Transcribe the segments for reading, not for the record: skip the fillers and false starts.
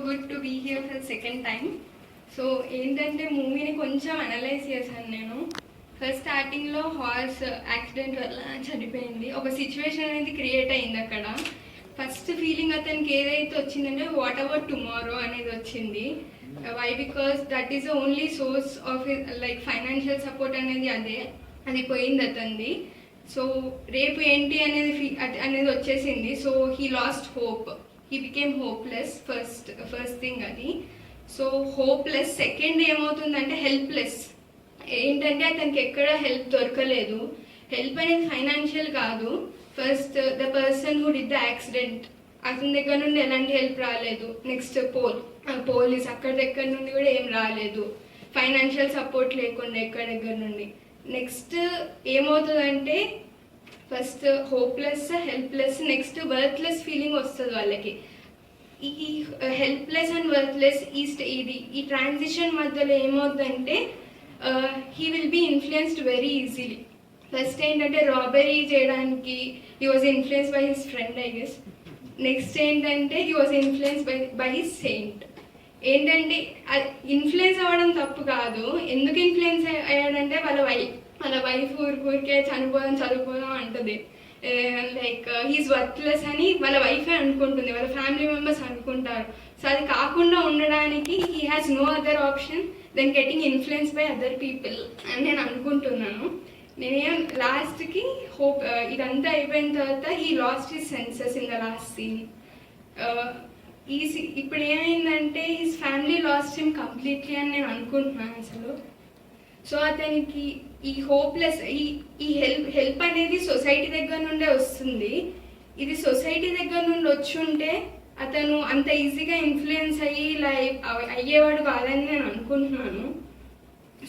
Good to be here for second time. So ఏంటంటే మూవీని కొంచెం అనలైజ్ చేశాను నేను. ఫస్ట్ స్టార్టింగ్లో హార్స్ యాక్సిడెంట్ వల్ల చనిపోయింది. ఒక సిచ్యువేషన్ అనేది క్రియేట్ అయింది అక్కడ. ఫస్ట్ ఫీలింగ్ అతనికి ఏదైతే వచ్చిందంటే వాట్ అబౌట్ టుమారో అనేది వచ్చింది. Why because that is the only source of like financial support అనేది అది పోయింది అతనిది. సో రేపు ఏంటి అనేది వచ్చేసింది. So he lost hope, he became hopeless. First thing అది. So hopeless. సెకండ్ ఏమవుతుందంటే హెల్ప్లెస్. ఏంటంటే అతనికి ఎక్కడ హెల్ప్ దొరకలేదు. హెల్ప్ అనేది ఫైనాన్షియల్ కాదు. First the person who did the accident, అతని దగ్గర నుండి ఎలాంటి హెల్ప్ రాలేదు. నెక్స్ట్ పోలీస్ అక్కడ దగ్గర నుండి కూడా ఏం రాలేదు. ఫైనాన్షియల్ సపోర్ట్ లేకుండా ఎక్కడ దగ్గర నుండి. నెక్స్ట్ ఏమవుతుందంటే first hopeless, helpless, next worthless feeling వస్తుంది వాళ్ళకి. ఈ హెల్ప్లెస్ అండ్ వర్త్లెస్ ఈ ట్రాన్సిషన్ మధ్యలో ఏమవుతుందంటే he will be influenced very easily. First ఏంటంటే రాబరీ చేయడానికి he was influence by his friend I guess. Next ఏంటంటే he was influence by his saint. ఏంటంటే ఇన్ఫ్లుయెన్స్ అవ్వడం తప్పు కాదు. ఎందుకు ఇన్ఫ్లుయెన్స్ అయ్యాడంటే వాళ్ళ వైఫ్ ఊరికే చదువుకోదాం అంటుంది. లైక్ హీస్ వర్త్లెస్ అని వాళ్ళ వైఫే అనుకుంటుంది, వాళ్ళ ఫ్యామిలీ మెంబర్స్ అనుకుంటారు. సో అది కాకుండా ఉండడానికి he has no other option than getting influence by other people అని నేను అనుకుంటున్నాను. నేనేం లాస్ట్కి హోప్ ఇదంతా అయిపోయిన తర్వాత he lost his senses in the last scene. ఇప్పుడు ఏమైందంటే his family lost him completely అని నేను అనుకుంటున్నాను అసలు. సో అతనికి ఈ హోప్లెస్ ఈ హెల్ప్ అనేది సొసైటీ దగ్గర నుండే వస్తుంది. ఇది సొసైటీ దగ్గర నుండి వచ్చి ఉంటే అతను అంత ఈజీగా ఇన్ఫ్లుయెన్స్ అయ్యేవాడు కాదని నేను అనుకుంటున్నాను.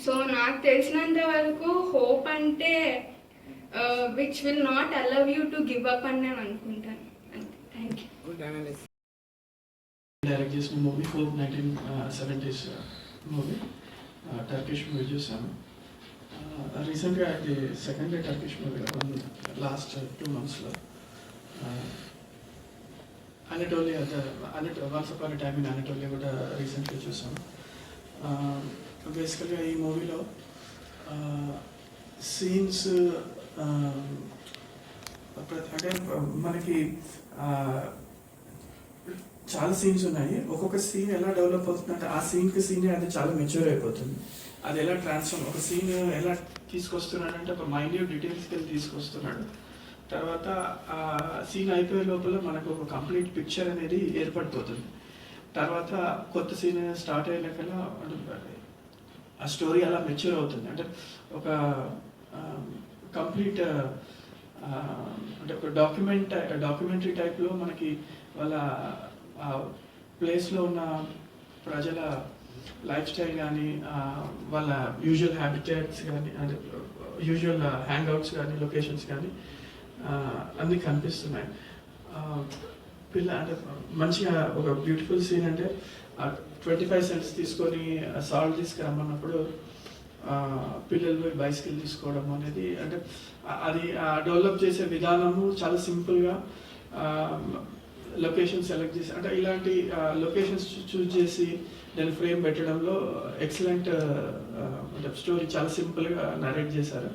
సో నాకు తెలిసినంత వరకు హోప్ అంటే which will not allow you to give up అని నేను అనుకుంటాను. Thank you. డైరెక్ట్ చేసిన movie hope 1970s movie, Turkish movie చూసాను రీసెంట్గా. అది సెకండ్ టర్కిష్ మూవీ లాస్ట్ 2 monthsలో. Anatolia once upon a time in Anatolia కూడా రీసెంట్గా చూసాను. బేసికల్గా ఈ మూవీలో సీన్స్ అంటే మనకి చాలా సీన్స్ ఉన్నాయి. ఒక్కొక్క సీన్ ఎలా డెవలప్ అవుతుందంటే ఆ సీన్కి సీనే అది చాలా మెచ్యూర్ అయిపోతుంది. అది ఎలా ట్రాన్స్ఫార్మ్, ఒక సీన్ ఎలా తీసుకొస్తున్నాడు అంటే ఒక మైన్యూట్ డీటెయిల్స్కి వెళ్ళి తీసుకొస్తున్నాడు. తర్వాత ఆ సీన్ అయిపోయే లోపల మనకు ఒక కంప్లీట్ పిక్చర్ అనేది ఏర్పడిపోతుంది. తర్వాత కొత్త సీన్ స్టార్ట్ అయినాకల్లా ఆ స్టోరీ అలా మెచ్యూర్ అవుతుంది. అంటే ఒక కంప్లీట్ అంటే ఒక డాక్యుమెంటరీ టైప్లో మనకి వాళ్ళ ప్లేస్లో ఉన్న ప్రజల లైఫ్ స్టైల్ కానీ, వాళ్ళ యూజువల్ హ్యాబిటేట్స్ కానీ, అంటే యూజువల్ హ్యాంగ్అవుట్స్ కానీ, లొకేషన్స్ కానీ అన్నీ కనిపిస్తున్నాయి. అంటే మంచిగా ఒక బ్యూటిఫుల్ సీన్ అంటే 25 cents తీసుకొని సాల్ట్ తీసుకురమ్మన్నప్పుడు పిల్లలు బైసికల్ తీసుకోవడం అనేది, అంటే అది డెవలప్ చేసే విధానము చాలా సింపుల్గా లొకేషన్ సెలెక్ట్ చేసి, అంటే ఇలాంటి లొకేషన్స్ చూస్ చేసి దాన్ని ఫ్రేమ్ పెట్టడంలో ఎక్సలెంట్ అంటే స్టోరీ చాలా సింపుల్గా నరేట్ చేశారు.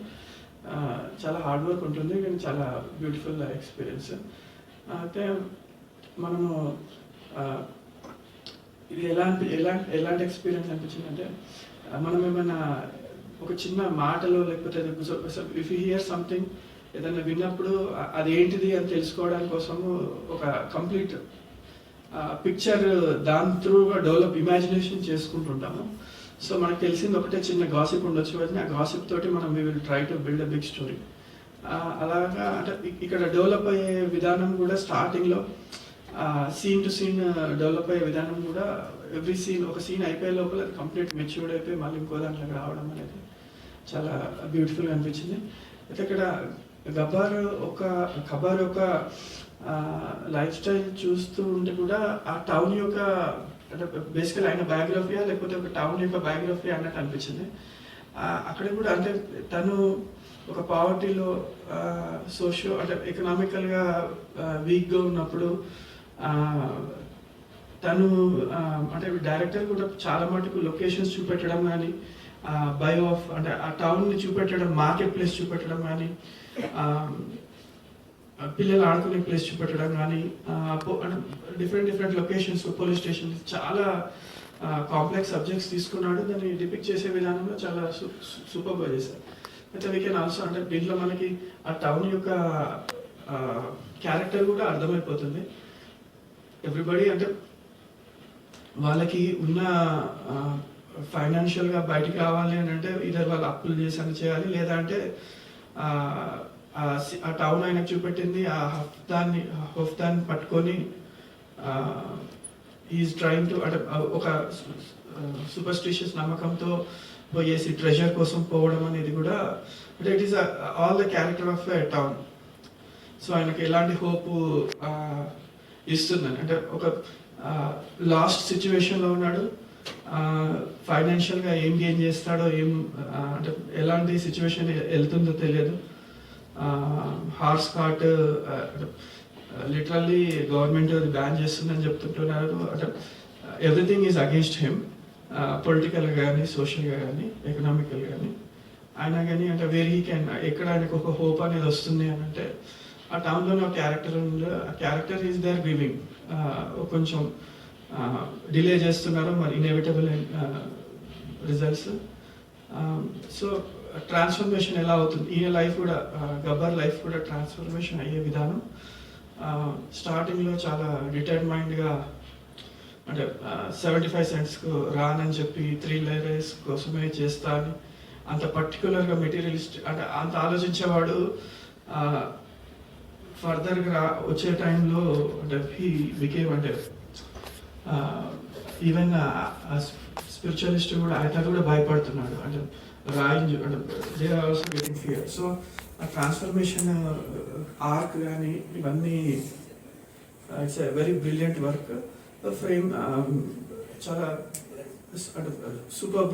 చాలా హార్డ్ వర్క్ ఉంటుంది కానీ చాలా బ్యూటిఫుల్ ఎక్స్పీరియన్స్. అయితే మనము ఇది ఎలాంటి ఎక్స్పీరియన్స్ అనిపించిందంటే, మనం ఏమైనా ఒక చిన్న మాటలో లేకపోతే ఇఫ్ యూ హియర్ సంథింగ్ ఏదైనా విన్నప్పుడు అదేంటిది అని తెలుసుకోవడానికి కోసము ఒక కంప్లీట్ పిక్చర్ దాని త్రూగా డెవలప్ ఇమాజినేషన్ చేసుకుంటుంటాము. సో మనకు తెలిసింది ఒకటే చిన్న గాసిప్ ఉండొచ్చు, కానీ ఆ గాసిప్ తోటి మనం we will try to build a big story. అలాగా అంటే ఇక్కడ డెవలప్ అయ్యే విధానం కూడా స్టార్టింగ్లో సీన్ టు సీన్ డెవలప్ అయ్యే విధానం కూడా ఎవ్రీ సీన్, ఒక సీన్ అయిపోయే లోపల అది కంప్లీట్ మెచ్యూర్డ్ అయిపోయి మళ్ళీ ఇంకో దాంట్లోకి రావడం అనేది చాలా బ్యూటిఫుల్గా అనిపించింది. అయితే ఇక్కడ ఖబర్ యొక్క లైఫ్ స్టైల్ చూస్తూ ఉంటే కూడా ఆ టౌన్ యొక్క అంటే బేసికల్ ఆయన బయోగ్రఫీయా లేకపోతే ఒక టౌన్ యొక్క బయోగ్రఫీ అన్నట్టు అనిపించింది. అక్కడ కూడా అంటే తను ఒక పావర్టీలో సోషియో అంటే ఎకనామికల్గా వీక్గా ఉన్నప్పుడు తను అంటే డైరెక్టర్ కూడా చాలా మటుకు లొకేషన్స్ చూపెట్టడం కానీ బయో ఆఫ్ అంటే ఆ టౌన్ని చూపెట్టడం, మార్కెట్ ప్లేస్ చూపెట్టడం కానీ, పిల్లలు ఆడుకునే ప్లేస్ చూపెట్టడం కానీ, డిఫరెంట్ లొకేషన్స్, పోలీస్ స్టేషన్స్, చాలా కాంప్లెక్స్ సబ్జెక్ట్స్ తీసుకున్నాడు. దాన్ని డిపిక్ట్ చేసే విధానంలో చాలా సూపర్గా చేశారు. అయితే వీ కెన్ ఆల్సో అంటే దీంట్లో మనకి ఆ టౌన్ యొక్క క్యారెక్టర్ కూడా అర్థమైపోతుంది. ఎవ్రీబడి అంటే వాళ్ళకి ఉన్న ఫైనాన్షియల్గా బయటికి రావాలి అని అంటే ఇద్దరు వాళ్ళు అప్పులు చేసి అని చేయాలి, లేదా అంటే ఆ టౌన్ ఆయనకు చూపెట్టింది ఆ హఫ్తాన్ని పట్టుకొని ఈజ్ ట్రైంగ్ టు అంటే ఒక సూపర్స్టిషియస్ నమ్మకంతో పోయేసి ట్రెజర్ కోసం పోవడం అనేది కూడా అంటే it is all the character of a town. So ఆయనకి ఎలాంటి హోప్ ఇస్తుందని అంటే ఒక లాస్ట్ సిచ్యువేషన్లో ఉన్నాడు, ఫైనాన్షియల్గా ఏం గెయిన్ చేస్తాడో అంటే ఎలాంటి సిచ్యువేషన్ వెళ్తుందో తెలియదు. Horse cart literally government ban చేస్తుందని చెప్తుంటున్నారు. అంటే ఎవ్రీథింగ్ ఈజ్ అగేన్స్ట్ హిమ్, పొలిటికల్గా కానీ, సోషల్గా కానీ, ఎకనామికల్గా కానీ. అయినా కానీ అంటే వేర్ హీ క్యాన్ ఎక్కడ ఆయనకు ఒక హోప్ అనేది వస్తుంది అని అంటే ఆ టౌన్లోనే ఒక క్యారెక్టర్ ఉంది. ఆ క్యారెక్టర్ ఈజ్ దేర్ గివింగ్ కొంచెం డిలే చేస్తున్నారు, మరి ఇన్ఎవిటబుల్ రిజల్ట్స్. సో ట్రాన్స్ఫర్మేషన్ ఎలా అవుతుంది, ఈయన లైఫ్ కూడా, గబ్బర్ లైఫ్ కూడా ట్రాన్స్ఫర్మేషన్ అయ్యే విధానం. స్టార్టింగ్లో చాలా డిటర్మైండ్గా అంటే 75 సెంట్స్కు రానని చెప్పి 3 లేయర్స్ కోసమే చేస్తా అని అంత పర్టికులర్గా మెటీరియలిస్ట్ అంటే అంత ఆలోచించేవాడు. ఫర్దర్గా వచ్చే టైంలో అంటే హీ బికేమ్ అంటే ఈవెన్ స్పిరిచువలిస్ట్ కూడా ఆయన కూడా భయపడుతున్నాడు. అంటే రాయించు అంటే they are also getting fear. So ఆ ట్రాన్స్ఫర్మేషన్ ఆర్క్ కానీ ఇవన్నీ it's a very brilliant work. Frame చాలా అంటే సూపర్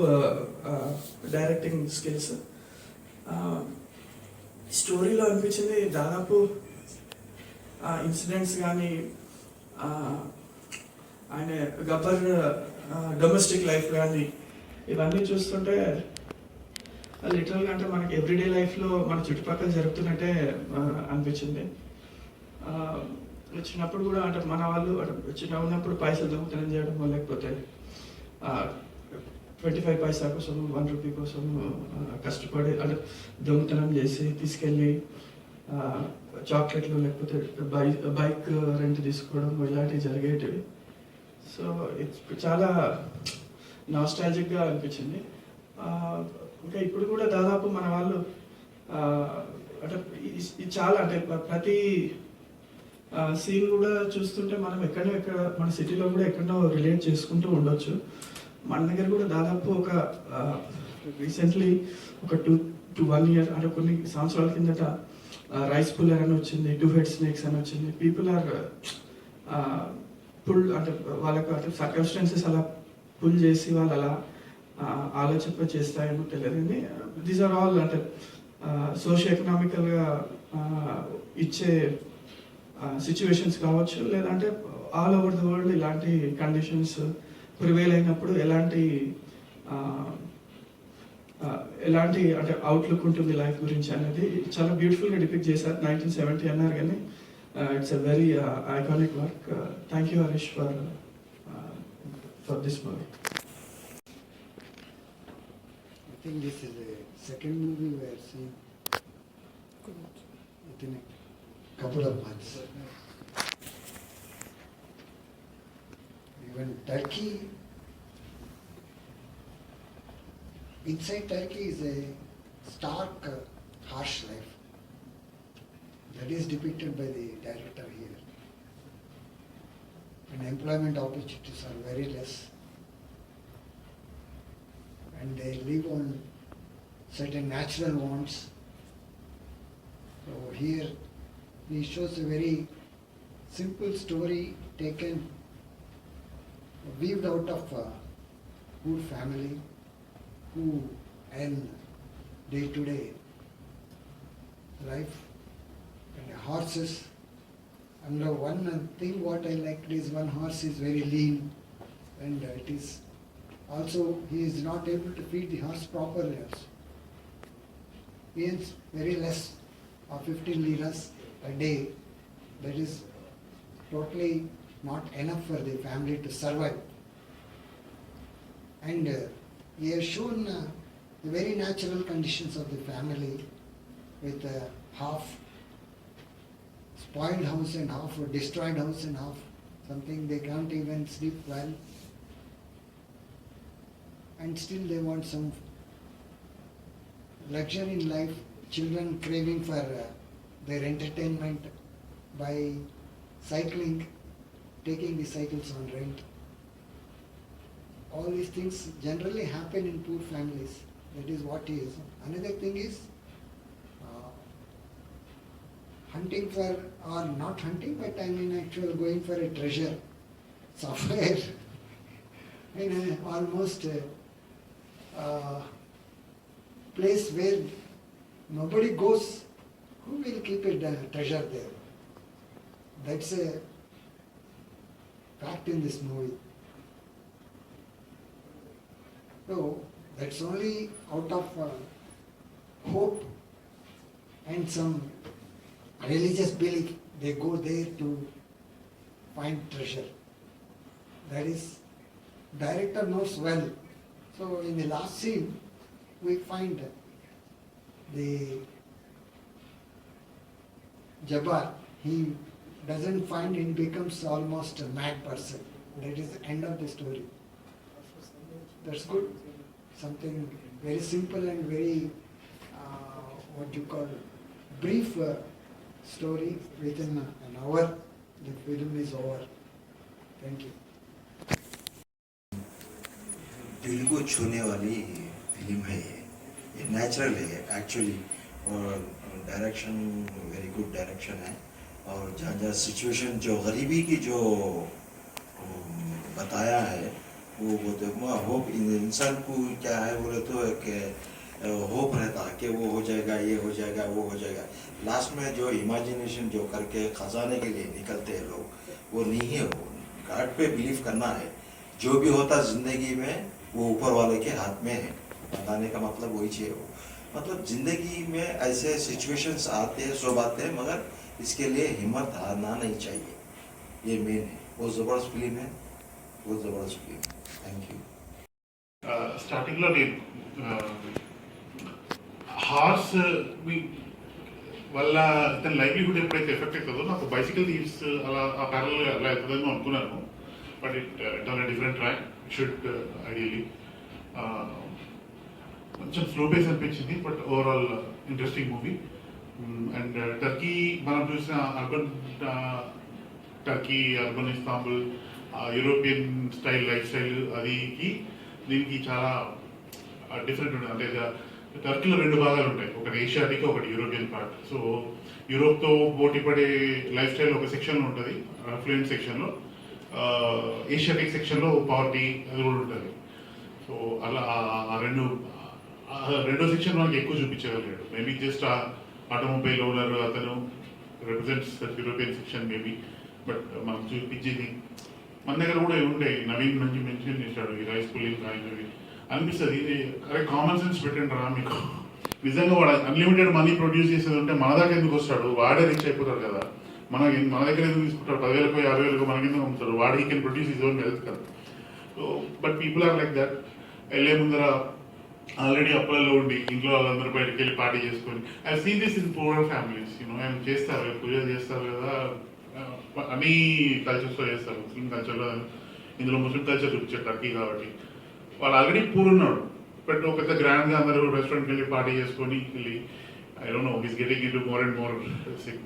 డైరెక్టింగ్ స్కిల్స్. స్టోరీలో అనిపించింది దాదాపు ఇన్సిడెంట్స్ కానీ ఆయన గబ్బర్ డొమెస్టిక్ లైఫ్ కానీ ఇవన్నీ చూస్తుంటే లిటరల్గా అంటే మనకి ఎవ్రీడే లైఫ్లో మన చుట్టుపక్కల జరుగుతున్నట్టే అనిపించింది. చిన్నప్పుడు కూడా అంటే మన వాళ్ళు చిన్న ఉన్నప్పుడు పైసలు దొంగతనం చేయడం, లేకపోతే 25 పైసా కోసం 1 రూపీ కోసం కష్టపడి అంటే దొంగతనం చేసి తీసుకెళ్ళి చాక్లెట్లు లేకపోతే బైక్ రెంట్ తీసుకోవడం ఇలాంటివి జరిగేటివి. సో చాలా నాస్టాలజిక్గా అనిపించింది. ఇంకా ఇప్పుడు కూడా దాదాపు మన వాళ్ళు అంటే ఇది చాలా అంటే ప్రతి సీన్ కూడా చూస్తుంటే మనం ఎక్కడ మన సిటీలో కూడా ఎక్కడో రిలేట్ చేసుకుంటూ ఉండొచ్చు. మన దగ్గర కూడా దాదాపు ఒక రీసెంట్లీ ఒక 2 to 1 year అంటే కొన్ని సంవత్సరాల కిందట రైస్ పుల్లర్ అని వచ్చింది, 2 head snakes అని వచ్చింది. పీపుల్ ఆర్ పుల్ అంటే వాళ్ళకు అంటే సర్కమ్స్టాన్సెస్ అలా పుల్ చేసి వాళ్ళు అలా ఆలోచింప చేస్తాయేమో తెలియదు. కానీ దీస్ ఆర్ ఆల్ అంటే సోషియో ఎకనామికల్గా ఇచ్చే సిచ్యువేషన్స్ కావచ్చు, లేదంటే ఆల్ ఓవర్ ద వరల్డ్ ఇలాంటి కండిషన్స్ ప్రివేల్ అయినప్పుడు ఎలాంటి అంటే అవుట్లుక్ ఉంటుంది లైఫ్ గురించి అనేది చాలా బ్యూటిఫుల్గా డిపిక్ట్ చేశారు. 1970 అన్నారు కానీ it's a very iconic work. Thank you Harish for this movie. I think this is the second movie we have seen within a couple of months. Even Turkey, inside Turkey is a stark, harsh life. That is depicted by the director here. And employment opportunities are very less. And they live on certain natural wants. So here he shows a very simple story taken, weaved out of a good family who earn day-to-day life, and horses And one thing what I liked is one horse is very lean, and it is also he is not able to feed the horse properly also. He earns very less of 15 liras a day. That is totally not enough for the family to survive. And he has shown the very natural conditions of the family with half spoiled house and half a destroyed house and half something they can't even sleep well. And still they want some luxury in life, children craving for their entertainment by cycling, taking the cycles on rent. All these things generally happen in poor families. That is what is. Another thing is hunting for, or not hunting, but I mean actually going for a treasure somewhere in a almost place where nobody goes. Who will keep a treasure there? That's a fact in this movie. So that's only out of hope and some religious belief they go there to find treasure. That is, director knows well. So in the last scene, we find the Jabbar. He doesn't find, he becomes almost a mad person. That is the end of the story. That's good. Something very simple and very, what you call, brief story. Within an hour, the film is over. Thank you. दिल को छूने वाली film है ये natural है actually, और direction very good direction है। और जहाँ जहाँ सिचुएशन जो गरीबी की जो बताया है वो बहुत होप इंसान को क्या है बोले तो एक होप रहता है कि वो हो जाएगा, ये हो जाएगा, वो हो जाएगा। लास्ट में जो इमेजिनेशन जो करके खजाने के लिए निकलते हैं लोग, वो नहीं है। वो गॉड पे बिलीव करना है। जो भी होता जिंदगी में वो ऊपर वाले के हाथ में है। बताने का मतलब वही चाहिए। वो मतलब जिंदगी में ऐसे सिचुएशंस आते हैं, सब आते हैं, मगर इसके लिए हिम्मत हारना नहीं चाहिए। ये मेन है। वो जबरदस्त फिल्म है, वो जबरदस्त फिल्म। Thank you. స్టార్టింగ్ లో నేను హార్స్ వల్ల తన లైవ్లీహుడ్ ఎప్పుడైతే ఎఫెక్ట్ అవుతుందో నాకు బైసికల్ థీవ్స్ అలా ఆ ప్యారల్ అలా అవుతుందేమో అనుకున్నాను. But it on different track. Should ideally కొంచెం స్లో పేస్ అనిపించింది, but overall interesting movie. And Turkey మనం చూసిన urban Turkey, urban Istanbul, European style life style అదికి దీనికి చాలా డిఫరెంట్ ఉంటుంది. అంటే టర్కీలో రెండు భాగాలు ఉంటాయి, ఒకటి ఏషియాటిక్, ఒకటి యూరోపియన్ పార్ట్. సో యూరోప్తో పోటీ పడే లైఫ్ స్టైల్ ఒక సెక్షన్లో ఉంటుంది, ఫ్లూయెంట్ సెక్షన్లో. ఏషియాటిక్ సెక్షన్లో పావర్టీ అది కూడా ఉంటుంది. సో అలా ఆ రెండో సెక్షన్ మనకి ఎక్కువ చూపించగలిగాడు. మేబీ జస్ట్ ఆటోమొబైల్ ఓనర్ అతను represents European section maybe. But మనం చూపించేది మన దగ్గర కూడా ఉంటాయి. నవీన్ మంచి మెన్షన్ చేశాడు ఈ రైస్ పుల్లింగ్ కాయినవి అనిపిస్తుంది. అరే కామన్ సెన్స్ పెట్టండి రా మీకు. నిజంగా వాడు అన్లిమిటెడ్ మనీ ప్రొడ్యూస్ చేసేది ఉంటే మన దాకా ఎందుకు వస్తాడు? వాడే రీచ్ అయిపోతాడు కదా. మన దగ్గర ఎందుకు తీసుకుంటాడు? 10,000కో 50,000కో మనకెందుకు అమ్ముతాడు? వాడు he can produce his own wealth కదా. So but people are like that. వెళ్ళే ముందర ఆల్రెడీ అప్పులలో ఉండి ఇంట్లో వాళ్ళందరూ బయటకు వెళ్ళి పార్టీ చేసుకొని, I seen this in poor families. ఆయన చేస్తారు, పూజలు చేస్తారు కదా, అన్ని కల్చర్స్లో చేస్తారు. ముస్లిం కల్చర్లో, ఇందులో ముస్లిం కల్చర్ చూపించారు టర్కీ కాబట్టి. వాళ్ళు ఆల్రెడీ పూర్ ఉన్నాడు, బట్ ఒక పెద్ద గ్రాండ్గా అందరూ రెస్టారెంట్కి వెళ్ళి పార్టీ చేసుకొని వెళ్ళి, I don't know, he's getting in to more and more Singh.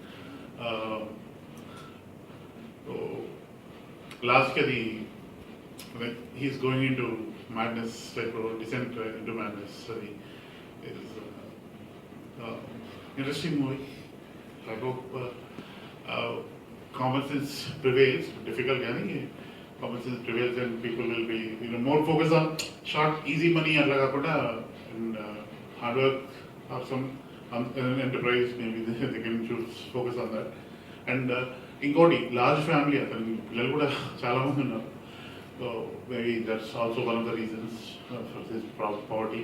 లాస్ట్కి అది he's going in to madness type of descent into madness. Sorry, it is interesting movie. I hope common sense prevails. Difficult, yani common sense prevails, and people will be more focused on short, easy money and hard work or some enterprise. Maybe they can choose focus on that. And ఇంకోటి large family, అతనికి పిల్లలు కూడా చాలా మంది ఉన్నారు. So maybe that's also one of the reasons for this poverty.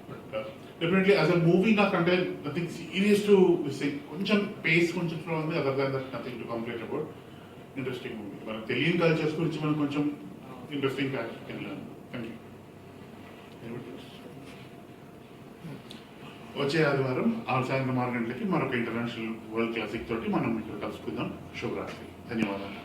But definitely as a movie నాకంటే nothing serious to కొంచెం face కొంచెం స్లో ఉంది. Other than that nothing to complaint about. Interesting movie. మనకు తెలియని కల్చర్స్ గురించి మనం కొంచెం interesting వెళ్ళాను. Thank you. వచ్చే ఆదివారం సాయంత్రం 6 గంటలకి మరొక ఇంటర్నేషనల్ వరల్డ్ క్లాసిక్ తోటి మనం ఇక్కడ కలుసుకుందాం. శుభరాత్రి. ధన్యవాదాలు.